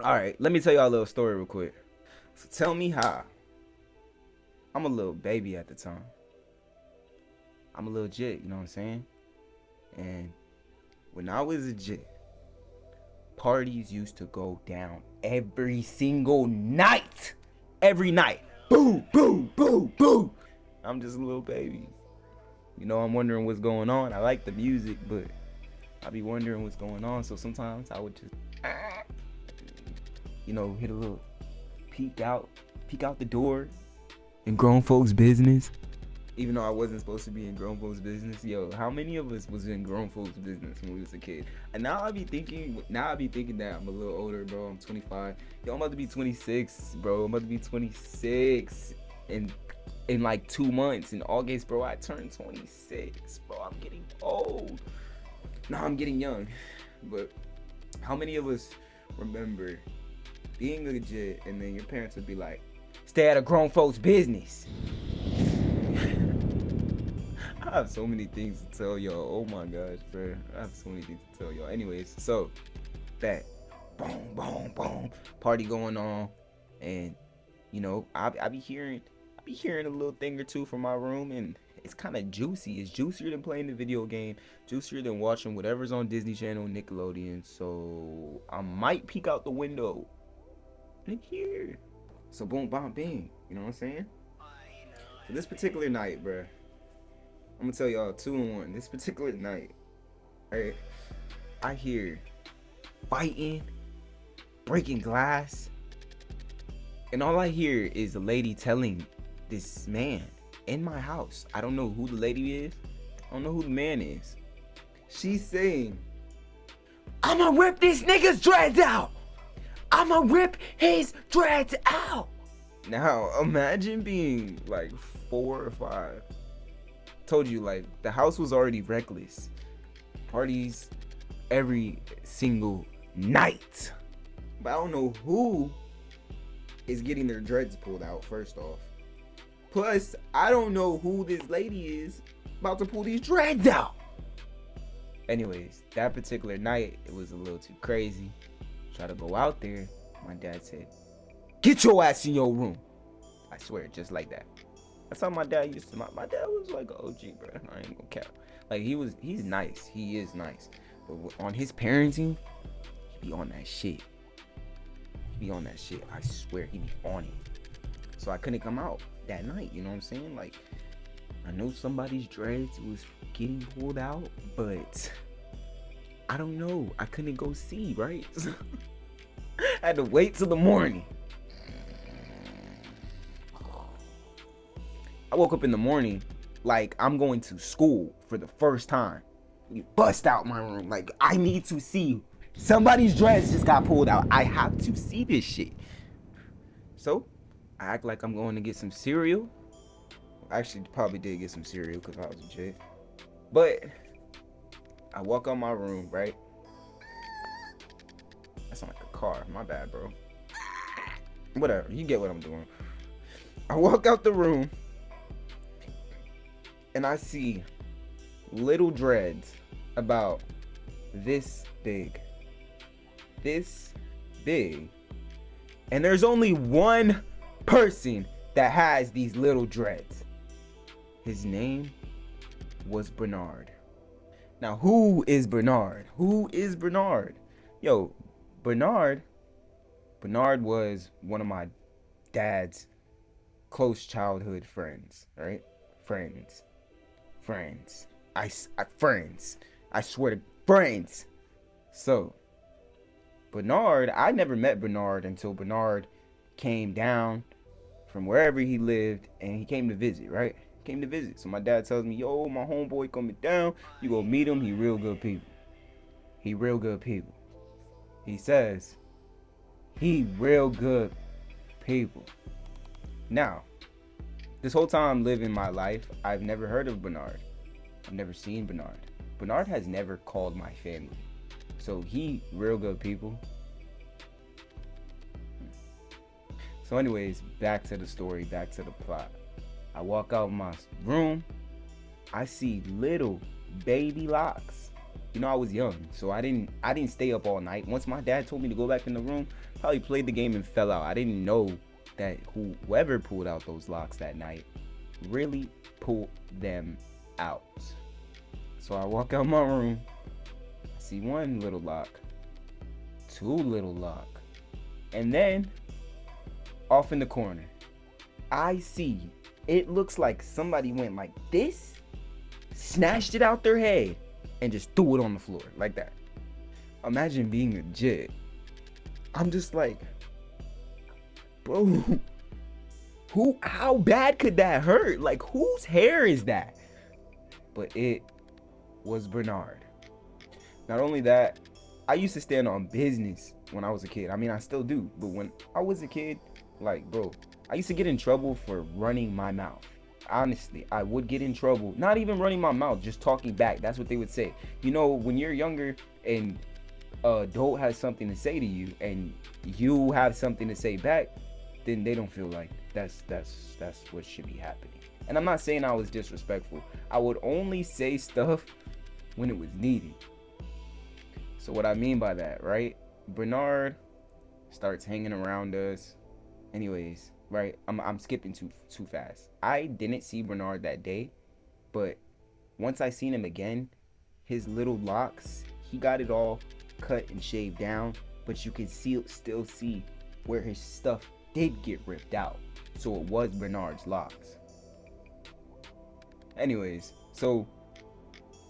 All right, let me tell y'all a little story real quick. So tell me how. I'm a little baby at the time. I'm a little jit, you know what I'm saying? And when I was a jit, parties used to go down every single night. Every night. Boo, boo, boo, boo. I'm just a little baby. You know, I'm wondering what's going on. I like the music, but I be wondering what's going on. So sometimes I would just, hit a little peek out the door in grown folks' business. Even though I wasn't supposed to be in grown folks' business, yo, how many of us was in grown folks' business when we was a kid? And now I be thinking that I'm a little older, bro. I'm 25. Yo, I'm about to be 26, bro. I'm about to be 26 in like 2 months. In August, bro, I turned 26, bro. I'm getting old. Nah, I'm getting young. But how many of us remember being legit and then your parents would be like, stay out of grown folks' business? I have so many things to tell y'all. Oh my gosh, bro. I have so many things to tell y'all. Anyways, so that boom, boom, boom, party going on, and I be hearing a little thing or two from my room, and it's kind of juicy. It's juicier than playing the video game, juicier than watching whatever's on Disney Channel, Nickelodeon. So I might peek out the window and hear. So boom, bam, bing. You know what I'm saying? So this particular night, bro. I'm gonna tell y'all 2 in 1. This particular night, right, I hear fighting, breaking glass, and all I hear is a lady telling this man in my house. I don't know who the lady is. I don't know who the man is. She's saying, I'ma rip this nigga's dreads out. I'ma rip his dreads out. Now, imagine being like 4 or 5. Told you, like, the house was already reckless. Parties every single night. But I don't know who is getting their dreads pulled out, first off. Plus, I don't know who this lady is about to pull these dreads out. Anyways, that particular night, it was a little too crazy. Try to go out there. My dad said, get your ass in your room. I swear, just like that. That's how my dad used to. My dad was like an OG, bro. I ain't gonna cap. Like, he's nice. He is nice. But on his parenting, he be on that shit. I swear, he be on it. So I couldn't come out that night, you know what I'm saying? Like, I know somebody's dreads was getting pulled out, but I don't know. I couldn't go see, right? I had to wait till the morning. I woke up in the morning like I'm going to school for the first time. You bust out my room. Like, I need to see. Somebody's dress just got pulled out. I have to see this shit. So, I act like I'm going to get some cereal. Actually, probably did get some cereal because I was a jit. But, I walk out my room, right? That sounds like a car. My bad, bro. Whatever. You get what I'm doing. I walk out the room. And I see little dreads about this big. And there's only one person that has these little dreads. His name was Bernard. Now, who is Bernard? Yo, Bernard was one of my dad's close childhood friends, right? Friends. I swear to friends. So, Bernard, I never met Bernard until Bernard came down from wherever he lived and he came to visit, right? So my dad tells me, yo, my homeboy coming down. You go meet him. He real good people. He says, he real good people. Now, this whole time living my life, I've never heard of Bernard. I've never seen Bernard. Bernard has never called my family. So he real good people. So anyways, back to the story, back to the plot. I walk out my room. I see little baby locks I was young, so I didn't stay up all night. Once my dad told me to go back in the room, probably played the game and fell out. I didn't know that whoever pulled out those locks that night really pulled them out. So I walk out my room, see one little lock, two little lock, and then off in the corner, I see it looks like somebody went like this, snatched it out their head, and just threw it on the floor like that. Imagine being a jit. I'm just like, bro, how bad could that hurt? Like, whose hair is that? But it was Bernard. Not only that, I used to stand on business when I was a kid. I mean, I still do, but when I was a kid, like, bro, I used to get in trouble for running my mouth. Honestly, I would get in trouble. Not even running my mouth, just talking back. That's what they would say. When you're younger and an adult has something to say to you and you have something to say back, then they don't feel like that's what should be happening. And I'm not saying I was disrespectful. I would only say stuff when it was needed. So what I mean by that, right? Bernard starts hanging around us. Anyways, right? I'm skipping too fast. I didn't see Bernard that day, but once I seen him again, his little locks, he got it all cut and shaved down, but you can still see where his stuff did get ripped out. So it was Bernard's locks. Anyways, so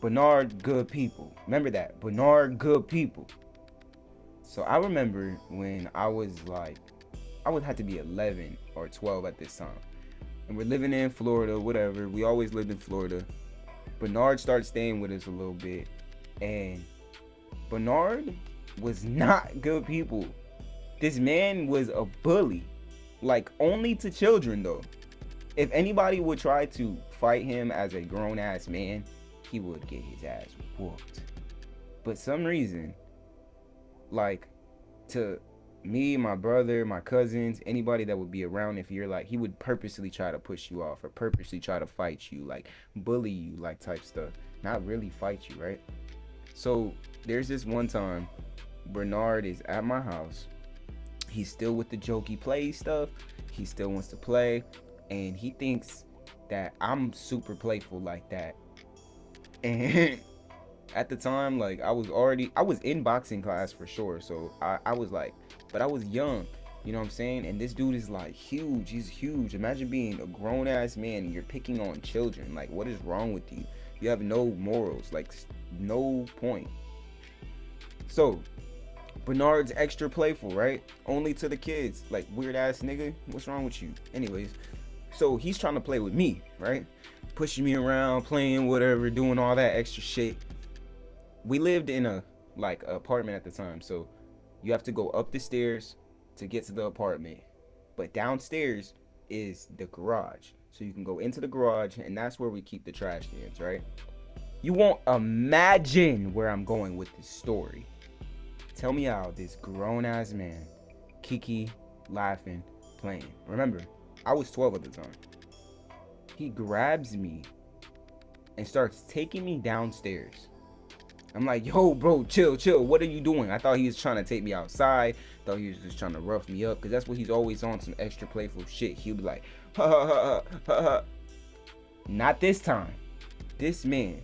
Bernard, good people. Remember that. Bernard, good people. So I remember when I would have to be 11 or 12 at this time. And we're living in Florida, whatever. We always lived in Florida. Bernard started staying with us a little bit. And Bernard was not good people. This man was a bully. Like, only to children, though. If anybody would try to fight him as a grown-ass man, he would get his ass whooped. But some reason, like, to me, my brother, my cousins, anybody that would be around, if you're like, he would purposely try to push you off or purposely try to fight you, like bully you, like type stuff. Not really fight you, right? So there's this one time Bernard is at my house. He's still with the jokey play stuff. He still wants to play, and he thinks that I'm super playful like that. And at the time, like, I was in boxing class for sure. So I was like, but I was young, you know what I'm saying? And this dude is like huge. He's huge. Imagine being a grown ass man and you're picking on children. Like, what is wrong with you? You have no morals, like no point. So Bernard's extra playful, right? Only to the kids. Like, weird ass nigga, what's wrong with you? Anyways, so he's trying to play with me, right? Pushing me around, playing, whatever, doing all that extra shit. We lived in a apartment at the time, so you have to go up the stairs to get to the apartment. But downstairs is the garage. So you can go into the garage, and that's where we keep the trash cans, right? You won't imagine where I'm going with this story. Tell me how this grown-ass man, Kiki, laughing, playing. Remember, I was 12 at the time. He grabs me and starts taking me downstairs. I'm like, yo, bro, chill. What are you doing? I thought he was trying to take me outside. Thought he was just trying to rough me up. Because that's what he's always on, some extra playful shit. He'll be like, ha, ha, ha, ha, ha. Not this time. This man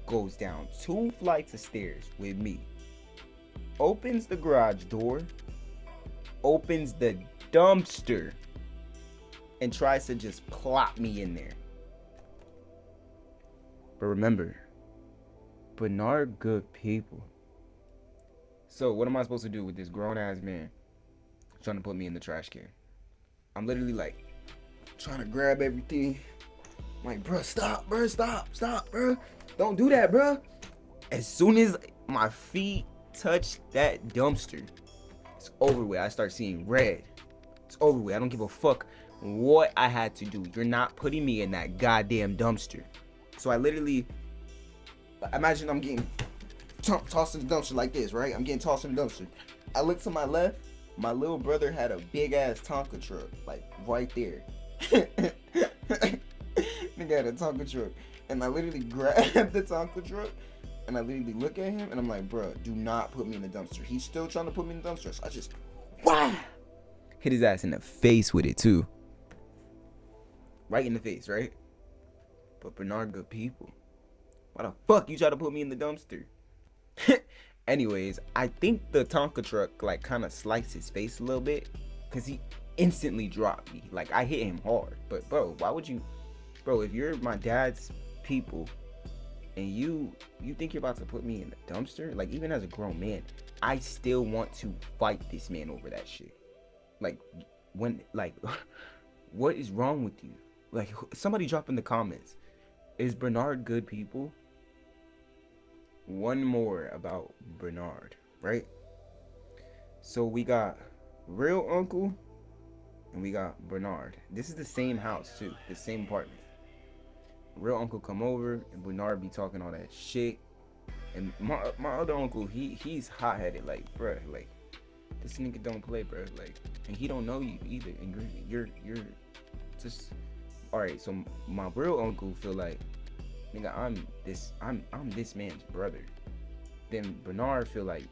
goes down 2 flights of stairs with me. Opens the garage door. Opens the dumpster. And tries to just plop me in there. But remember, Bernard, good people. So what am I supposed to do with this grown ass man trying to put me in the trash can? I'm literally like trying to grab everything. I'm like, bro, stop, bro, stop, bro. Don't do that, bro. As soon as my feet touch that dumpster, it's over with. I start seeing red. It's over with. I don't give a fuck what I had to do. You're not putting me in that goddamn dumpster. So I literally, imagine I'm getting tossed in the dumpster like this, right? I'm getting tossed in the dumpster. I look to my left. My little brother had a big ass Tonka truck, like right there. Nigga had a Tonka truck. And I literally grabbed the Tonka truck And I literally look at him and I'm like, bro, do not put me in the dumpster. He's still trying to put me in the dumpster. So I just, wah! Hit his ass in the face with it too. Right in the face, right? But Bernard, good people. Why the fuck you try to put me in the dumpster? Anyways, I think the Tonka truck like kind of sliced his face a little bit, cause he instantly dropped me. Like I hit him hard. But bro, why would you, bro? If you're my dad's people, and you think you're about to put me in the dumpster, like even as a grown man, I still want to fight this man over that shit. Like when like, what is wrong with you? Like somebody drop in the comments. Is Bernard good people? One more about Bernard, right? So we got real uncle and we got Bernard. This is the same house too, the same apartment. Real uncle come over and Bernard be talking all that shit. And my other uncle, he's hot headed, like, bruh, like this nigga don't play, bruh, like, and he don't know you either. And you're just alright. So my real uncle feel like, nigga, I'm this man's brother. Then Bernard feel like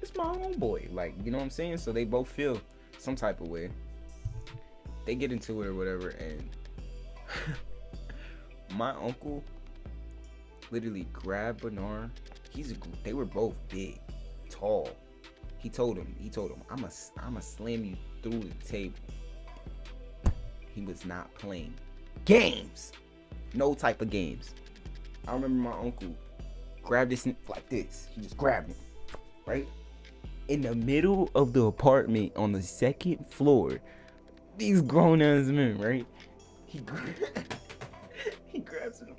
it's my homeboy, like, you know what I'm saying? So they both feel some type of way. They get into it or whatever, and my uncle literally grabbed Bernard. They were both big, tall. He told him, I'ma slam you through the table. He was not playing games. No type of games. I remember my uncle grabbed this like this. He just grabbed it, right? In the middle of the apartment on the second floor. These grown ass men, right? He grabs him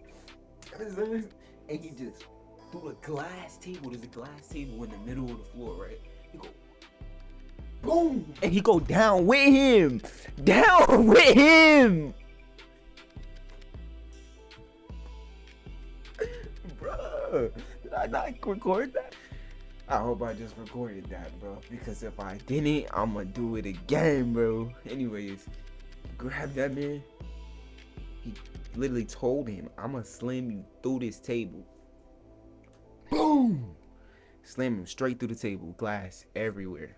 and he just through a glass table. There's a glass table in the middle of the floor, right? He go boom, and he go down with him. Down with him. Bruh, did I not record that? I hope I just recorded that, bro. Because if I didn't, I'ma do it again, bro. Anyways, grab that man. He literally told him, I'ma slam you through this table. Boom! Slam him straight through the table. Glass everywhere.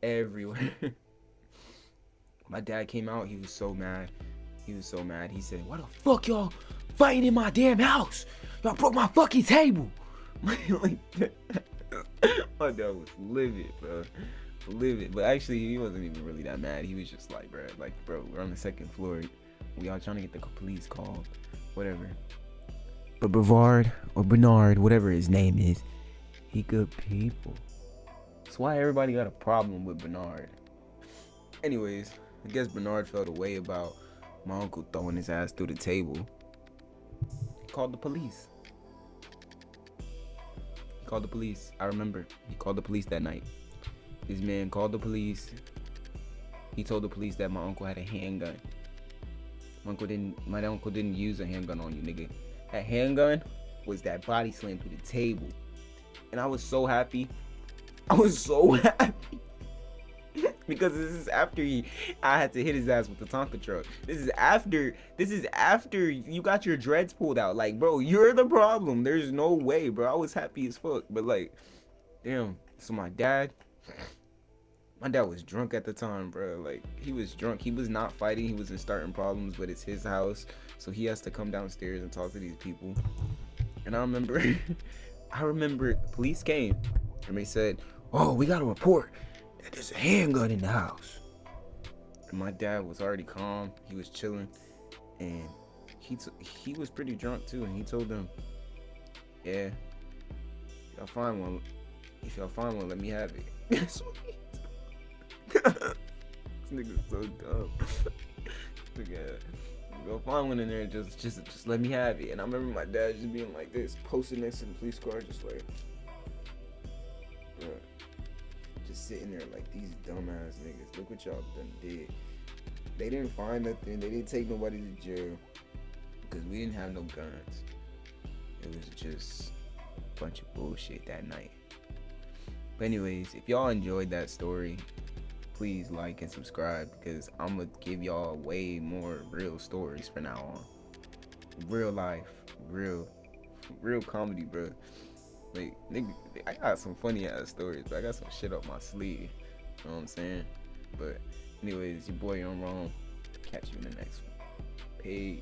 Everywhere. My dad came out. He was so mad. He said, why the fuck y'all fighting in my damn house? Y'all broke my fucking table. Like that. My dad was livid, bro. Livid. But actually, he wasn't even really that mad. He was just like, bro, we're on the second floor. We all trying to get the police called. Whatever. But Brevard or Bernard, whatever his name is, he good people. That's why everybody got a problem with Bernard. Anyways, I guess Bernard felt a way about my uncle throwing his ass through the table. He called the police. I remember. He called the police that night. This man called the police. He told the police that my uncle had a handgun. My uncle didn't use a handgun on you, nigga. That handgun was that body slam through the table. And I was so happy. Because this is after I had to hit his ass with the Tonka truck. This is after you got your dreads pulled out. Like, bro, you're the problem. There's no way, bro. I was happy as fuck. But like, damn. So my dad was drunk at the time, bro. Like, he was drunk. He was not fighting. He wasn't starting problems, but it's his house. So he has to come downstairs and talk to these people. And I remember the police came and they said, oh, we got a report that there's a handgun in the house. And my dad was already calm. He was chilling. And he was pretty drunk too. And he told them, yeah, if y'all find one, let me have it. This nigga's so dumb. Go find one in there and just let me have it. And I remember my dad just being like this, posted next to the police car, just like, bro, just sitting there like, these dumbass niggas, look what y'all done did. They didn't find nothing. They didn't take nobody to jail because we didn't have no guns. It was just a bunch of bullshit that night. But anyways, if y'all enjoyed that story, please like and subscribe because I'm gonna give y'all way more real stories from now on. Real life, real real comedy, bro. Like, nigga, I got some funny ass stories, but I got some shit up my sleeve. You know what I'm saying? But anyways, your boy, I'm wrong. Catch you in the next one. Peace.